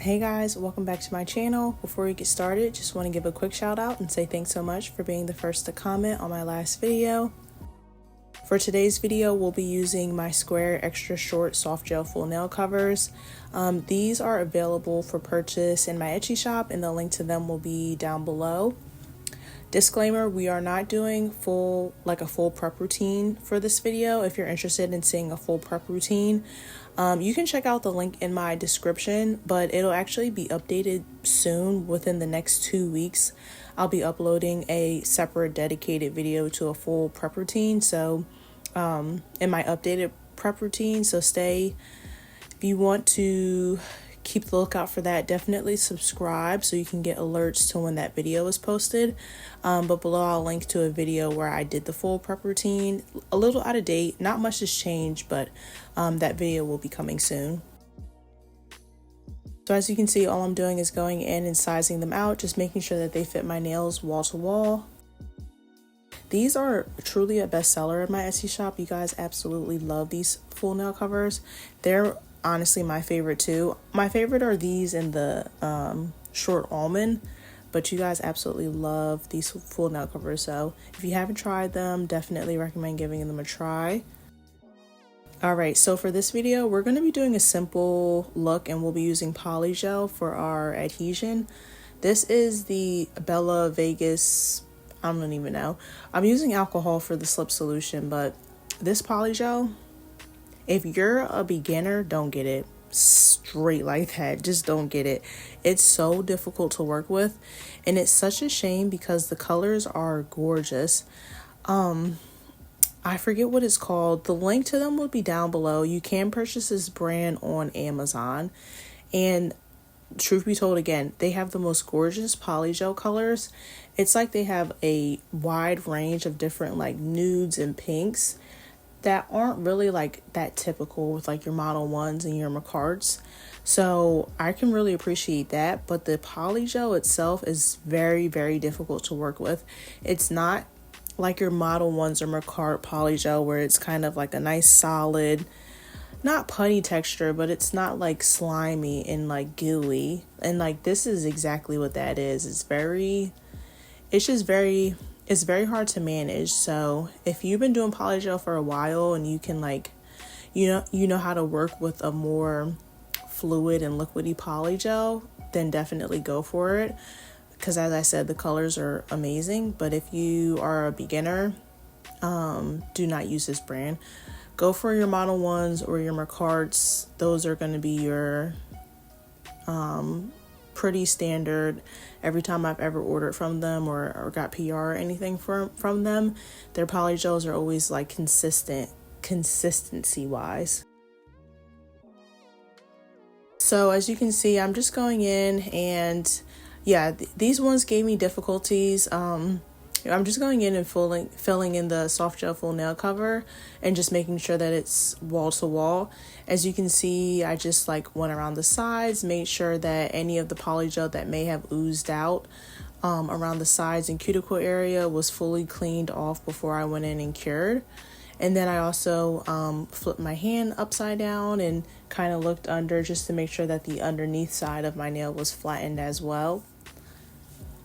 Hey guys, welcome back to my channel. Before we get started, just want to give a quick shout out and say thanks so much for being the first to comment on my last video. For today's video, we'll be using my square extra short soft gel full nail covers. These are available for purchase in my Etsy shop and the link to them will be down below. Disclaimer, we are not doing a full prep routine for this video. If you're interested in seeing a full prep routine, you can check out the link in my description, but it'll actually be updated soon. Within the next 2 weeks, I'll be uploading a separate dedicated video to a full prep routine. So in my updated prep routine, so if you want to keep the lookout for that, definitely subscribe so you can get alerts to when that video is posted. But below I'll link to a video where I did the full prep routine. A little out of date, not much has changed, but that video will be coming soon. So as you can see, all I'm doing is going in and sizing them out, just making sure that they fit my nails wall to wall. These are truly a bestseller in my Etsy shop. You guys absolutely love these full nail covers. They're honestly my favorite too. My favorite are these in the short almond, but you guys absolutely love these full nail covers. So if you haven't tried them, definitely recommend giving them a try. Alright, so for this video, we're going to be doing a simple look and we'll be using Polygel for our adhesion. This is the Bella Vegas, I don't even know. I'm using alcohol for the slip solution, but this Polygel, if you're a beginner, don't get it. Straight like that, just don't get it. It's so difficult to work with, and it's such a shame because the colors are gorgeous. I forget what it's called. The link to them will be down below. You can purchase this brand on Amazon, and truth be told, again, they have the most gorgeous polygel colors. It's like they have a wide range of different like nudes and pinks that aren't really like that typical with like your Model 1s and your MAKARRTs. So I can really appreciate that, but the polygel itself is very, very difficult to work with. It's not like your Model 1s or MAKARRT polygel where it's kind of like a nice solid, not putty texture, but it's not like slimy and like gooey. And like this is exactly what that is. It's very hard to manage. So if you've been doing polygel for a while and you can like, you know how to work with a more fluid and liquidy polygel, then definitely go for it. Because as I said, the colors are amazing. But if you are a beginner, do not use this brand. Go for your Model 1s or your MAKARRTs. Those are going to be your pretty standard. Every time I've ever ordered from them or got PR or anything from them, their polygels are always like consistency wise. So as you can see, I'm just going in and yeah, these ones gave me difficulties. I'm just going in and filling in the soft gel full nail cover and just making sure that it's wall to wall. As you can see, I just like went around the sides, made sure that any of the polygel that may have oozed out around the sides and cuticle area was fully cleaned off before I went in and cured. And then I also flipped my hand upside down and kind of looked under just to make sure that the underneath side of my nail was flattened as well.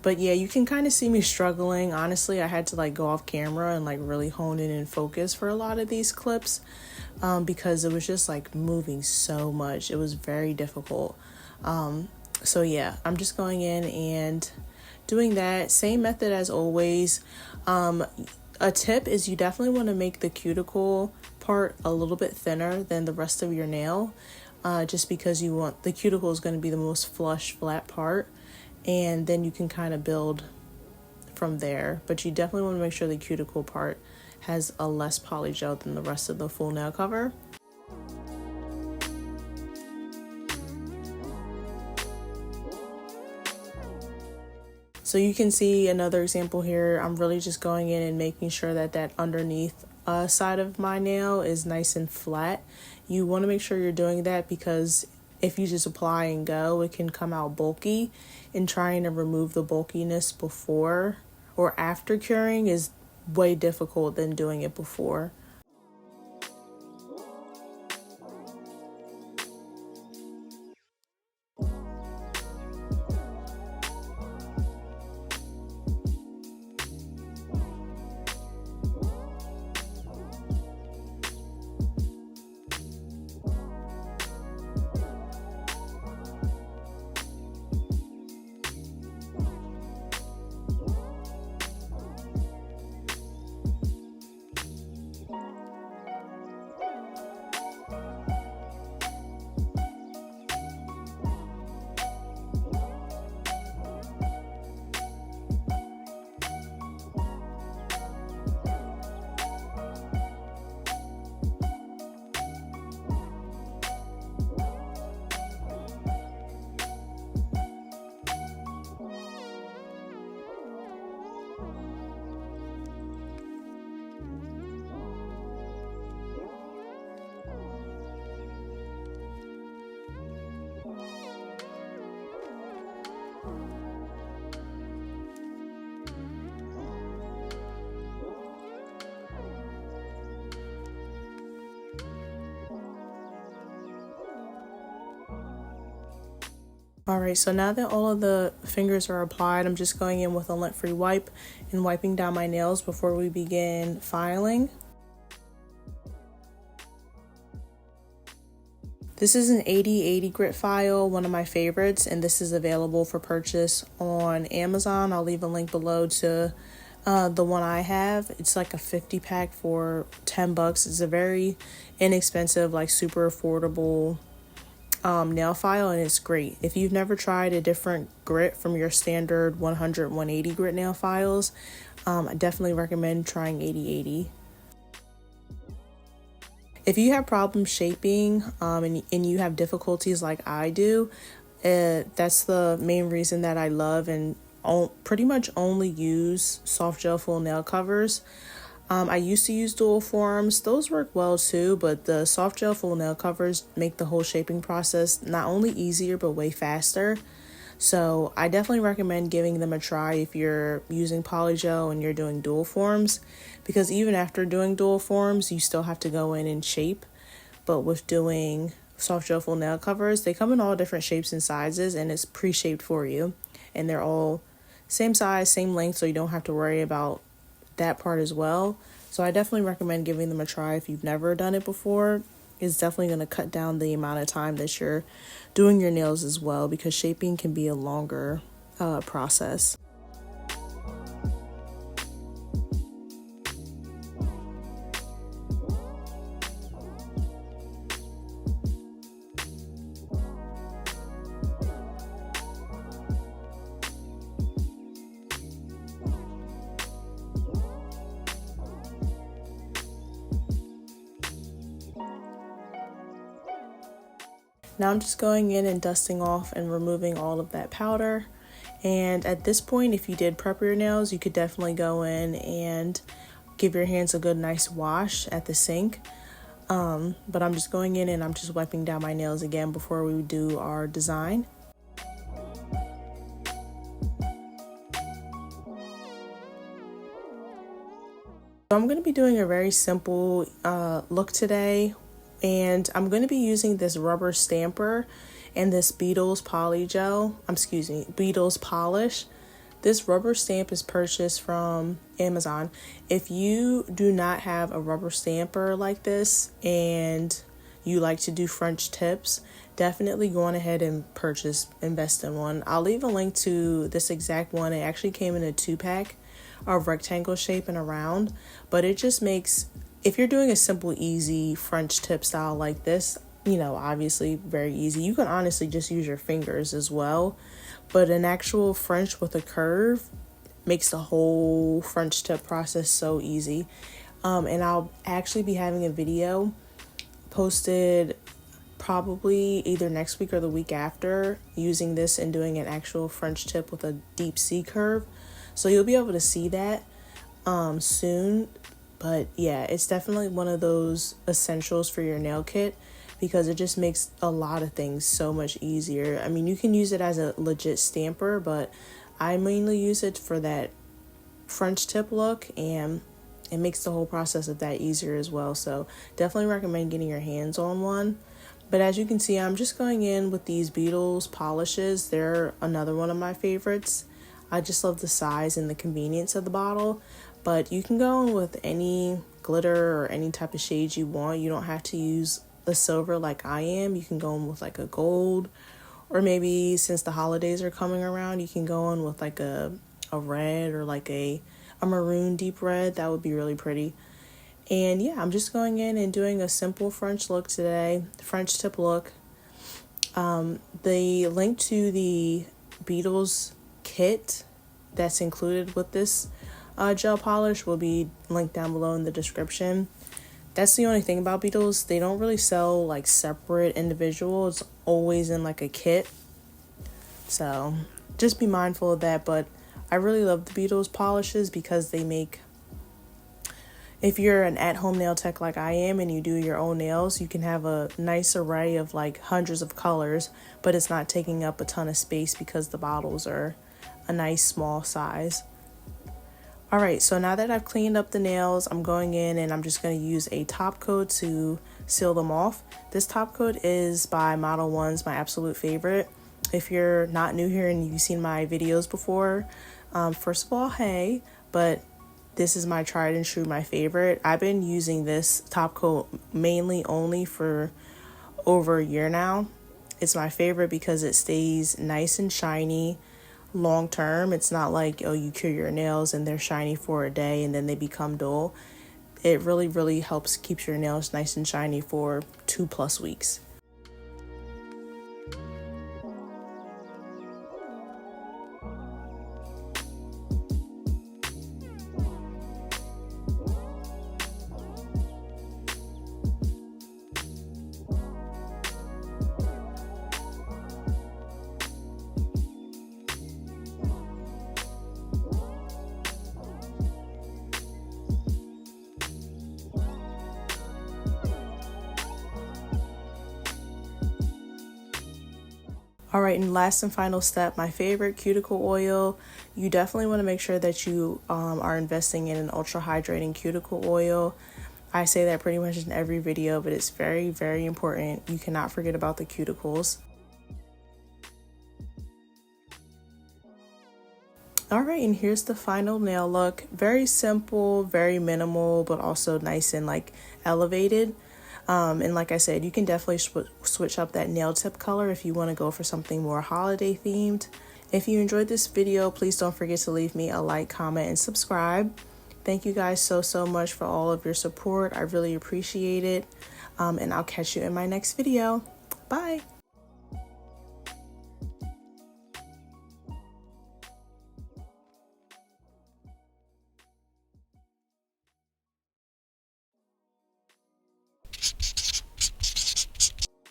But yeah, you can kind of see me struggling. Honestly, I had to like go off camera and like really hone in and focus for a lot of these clips because it was just like moving so much. It was very difficult. So yeah, I'm just going in and doing that. Same method as always. A tip is you definitely want to make the cuticle part a little bit thinner than the rest of your nail, just because you want the cuticle is going to be the most flush, flat part. And then you can kind of build from there, but you definitely want to make sure the cuticle part has a less polygel than the rest of the full nail cover. So you can see another example here. I'm really just going in and making sure that that underneath side of my nail is nice and flat. You want to make sure you're doing that because if you just apply and go, it can come out bulky, and trying to remove the bulkiness before or after curing is way difficult than doing it before. Alright, so now that all of the fingers are applied, I'm just going in with a lint-free wipe and wiping down my nails before we begin filing. This is an 80/80 grit file, one of my favorites, and this is available for purchase on Amazon. I'll leave a link below to the one I have. It's like a 50 pack for $10. It's a very inexpensive, like super affordable nail file, and it's great. If you've never tried a different grit from your standard 100/180 grit nail files, I definitely recommend trying 80/80. If you have problems shaping and you have difficulties like I do, that's the main reason that I love and pretty much only use soft gel full nail covers. I used to use dual forms. Those work well too, but the soft gel full nail covers make the whole shaping process not only easier but way faster. So I definitely recommend giving them a try if you're using Polygel and you're doing dual forms, because even after doing dual forms, you still have to go in and shape. But with doing soft gel full nail covers, they come in all different shapes and sizes, and it's pre-shaped for you. And they're all same size, same length, so you don't have to worry about that part as well. So I definitely recommend giving them a try if you've never done it before. It's definitely going to cut down the amount of time that you're doing your nails as well, because shaping can be a longer process. Now I'm just going in and dusting off and removing all of that powder. And at this point, if you did prep your nails, you could definitely go in and give your hands a good nice wash at the sink. But I'm just going in and I'm just wiping down my nails again before we do our design. So I'm going to be doing a very simple look today. And I'm going to be using this rubber stamper and this Beetles Beetles polish. This rubber stamp is purchased from Amazon. If you do not have a rubber stamper like this and you like to do French tips, definitely go on ahead and invest in one. I'll leave a link to this exact one. It actually came in a 2-pack of rectangle shape and a round, but it just makes, if you're doing a simple, easy French tip style like this, you know, obviously very easy. You can honestly just use your fingers as well. But an actual French with a curve makes the whole French tip process so easy. And I'll actually be having a video posted probably either next week or the week after using this and doing an actual French tip with a deep C curve. So you'll be able to see that soon. But yeah, it's definitely one of those essentials for your nail kit because it just makes a lot of things so much easier. I mean, you can use it as a legit stamper, but I mainly use it for that French tip look, and it makes the whole process of that easier as well. So definitely recommend getting your hands on one. But as you can see, I'm just going in with these Beetles polishes. They're another one of my favorites. I just love the size and the convenience of the bottle. But you can go in with any glitter or any type of shades you want. You don't have to use the silver like I am. You can go in with like a gold, or maybe since the holidays are coming around, you can go in with like a red or like a maroon deep red. That would be really pretty. And yeah, I'm just going in and doing a simple French look today, French tip look. The link to the Beetles kit that's included with this gel polish will be linked down below in the description. That's the only thing about Beetles. They don't really sell like separate individual. It's always in like a kit. So just be mindful of that. But I really love the Beetles polishes because they make, if you're an at-home nail tech like I am and you do your own nails, you can have a nice array of like hundreds of colors, but it's not taking up a ton of space because the bottles are a nice small size. Alright, so now that I've cleaned up the nails, I'm going in and I'm just going to use a top coat to seal them off. This top coat is by Model 1's my absolute favorite. If you're not new here and you've seen my videos before, first of all, hey, but this is my tried and true, my favorite. I've been using this top coat mainly only for over a year now. It's my favorite because it stays nice and shiny long term. It's not like, oh, you cure your nails and they're shiny for a day and then they become dull. It really helps keep your nails nice and shiny for 2+ weeks. All right, and last and final step, my favorite, cuticle oil. You definitely want to make sure that you are investing in an ultra hydrating cuticle oil. I say that pretty much in every video, but it's very important. You cannot forget about the cuticles. All right, and here's the final nail look. Very simple, very minimal, but also nice and like elevated. And like I said, you can definitely switch up that nail tip color if you want to go for something more holiday themed. If you enjoyed this video, please don't forget to leave me a like, comment, and subscribe. Thank you guys so much for all of your support. I really appreciate it. And I'll catch you in my next video. Bye.